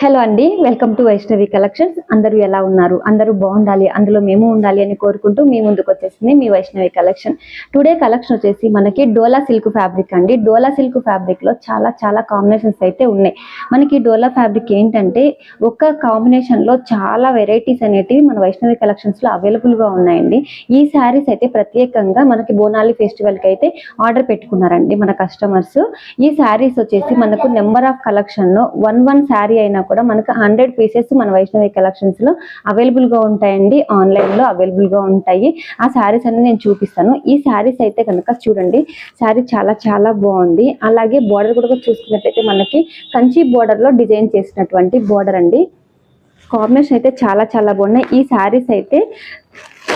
Hello అండి, welcome to Vaishnavi collections. అందరూ ఎలా ఉన్నారు? అందరూ బాగుండాలి, అందులో మేము ఉండాలి అని కోరుకుంటూ మీ ముందుకు వచ్చేసింది మీ వైష్ణవి కలెక్షన్. టుడే కలెక్షన్ వచ్చేసి మనకి డోలా సిల్క్ ఫ్యాబ్రిక్ అండి. డోలా సిల్క్ ఫ్యాబ్రిక్ లో చాలా కాంబినేషన్స్ అయితే ఉన్నాయి. మనకి డోలా ఫ్యాబ్రిక్ ఏంటంటే ఒక కాంబినేషన్ లో చాలా వెరైటీస్ అనేటివి మన వైష్ణవి కలెక్షన్స్ లో అవైలబుల్ గా ఉన్నాయండి. ఈ శారీస్ అయితే ప్రత్యేకంగా మనకి బోనాలి ఫెస్టివల్ కి అయితే ఆర్డర్ పెట్టుకున్నారండి మన కస్టమర్స్. ఈ శారీస్ వచ్చేసి మనకు నెంబర్ ఆఫ్ కలెక్షన్ లో వన్ శారీ అయినా కూడా మనకు 100 పీసెస్ మన వైష్ణవి కలెక్షన్స్ లో అవైలబుల్ గా ఉంటాయండి. ఆన్లైన్ లో అవైలబుల్ గా ఉంటాయి. ఆ శారీస్ అన్ని నేను చూపిస్తాను. ఈ శారీస్ అయితే కనుక చూడండి, శారీ చాలా బాగుంది. అలాగే బోర్డర్ కూడా చూసుకున్నట్లయితే మనకి కంచి బోర్డర్ లో డిజైన్ చేసినటువంటి బోర్డర్ అండి. కాంబినేషన్ అయితే చాలా బాగున్నాయి. ఈ శారీస్ అయితే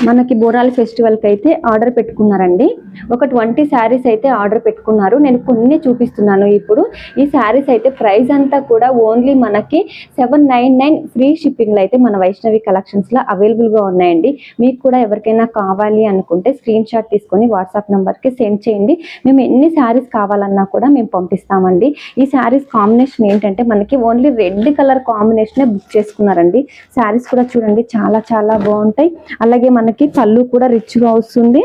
మనకి బోనాలి ఫెస్టివల్కి అయితే ఆర్డర్ పెట్టుకున్నారండి. ఒక 20 శారీస్ అయితే ఆర్డర్ పెట్టుకున్నారు. నేను కొన్ని చూపిస్తున్నాను ఇప్పుడు. ఈ శారీస్ అయితే ప్రైస్ అంతా కూడా ఓన్లీ మనకి 799 ఫ్రీ షిప్పింగ్లో అయితే మన వైష్ణవి కలెక్షన్స్లో అవైలబుల్గా ఉన్నాయండి. మీకు కూడా ఎవరికైనా కావాలి అనుకుంటే స్క్రీన్ షాట్ తీసుకొని వాట్సాప్ నెంబర్కి సెండ్ చేయండి. మేము ఎన్ని శారీస్ కావాలన్నా కూడా మేము పంపిస్తామండి. ఈ శారీస్ కాంబినేషన్ ఏంటంటే మనకి ఓన్లీ రెడ్ కలర్ కాంబినేషనే బుక్ చేసుకున్నారండి. శారీస్ కూడా చూడండి చాలా బాగుంటాయి. అలాగే మనకి పళ్ళు కూడా రిచ్ గా వస్తుంది.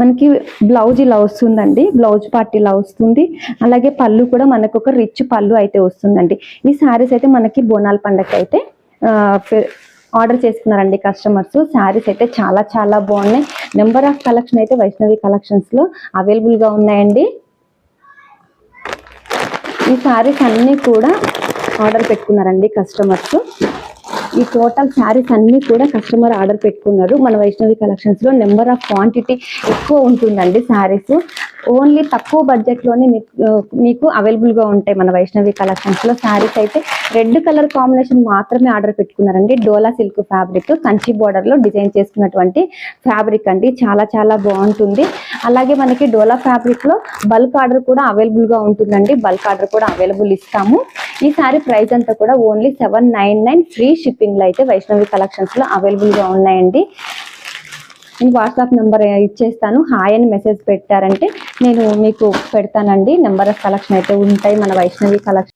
మనకి బ్లౌజ్ ఇలా వస్తుందండి, బ్లౌజ్ పార్ట్ ఇలా వస్తుంది. అలాగే పళ్ళు కూడా మనకు ఒక రిచ్ పళ్ళు అయితే వస్తుందండి. ఈ శారీస్ అయితే మనకి బోనాల పండగకి అయితే ఆర్డర్ చేసుకున్నారండి కస్టమర్స్. శారీస్ అయితే చాలా బాగున్నాయి. నెంబర్ ఆఫ్ కలెక్షన్ అయితే వైష్ణవి కలెక్షన్స్ లో అవైలబుల్ గా ఉన్నాయండి. ఈ శారీస్ అన్ని కూడా ఆర్డర్ పెట్టుకున్నారండి కస్టమర్స్. ఈ టోటల్ శారీస్ అన్ని కూడా కస్టమర్ ఆర్డర్ పెట్టుకున్నారు. మన వైష్ణవి కలెక్షన్స్ లో నెంబర్ ఆఫ్ క్వాంటిటీ ఎక్కువ ఉంటుందండి. శారీస్ ఓన్లీ తక్కువ బడ్జెట్ లోనే మీకు అవైలబుల్ గా ఉంటాయి మన వైష్ణవి కలెక్షన్స్ లో. శారీస్ అయితే రెడ్ కలర్ కాంబినేషన్ మాత్రమే ఆర్డర్ పెట్టుకున్నారండి. డోలా సిల్క్ ఫ్యాబ్రిక్ కంచి బోర్డర్ లో డిజైన్ చేసుకున్నటువంటి ఫ్యాబ్రిక్ అండి. చాలా బాగుంటుంది. అలాగే మనకి డోలా ఫ్యాబ్రిక్ లో బల్క్ ఆర్డర్ కూడా అవైలబుల్ గా ఉంటుందండి. బల్క్ ఆర్డర్ కూడా అవైలబుల్ ఇస్తాము. ఈ సారీ ప్రైస్ అంతా కూడా ఓన్లీ 799 ఫ్రీ షిప్పింగ్ లో అయితే వైష్ణవి కలెక్షన్స్ లో అవైలబుల్ గా ఉన్నాయండి. నేను వాట్సాప్ నెంబర్ ఇచ్చేస్తాను. హాయ్ అని మెసేజ్ పెట్టారంటే నేను మీకు పెడతానండి. నెంబర్ ఆఫ్ కలెక్షన్ అయితే ఉంటాయి మన వైష్ణవి కలెక్షన్.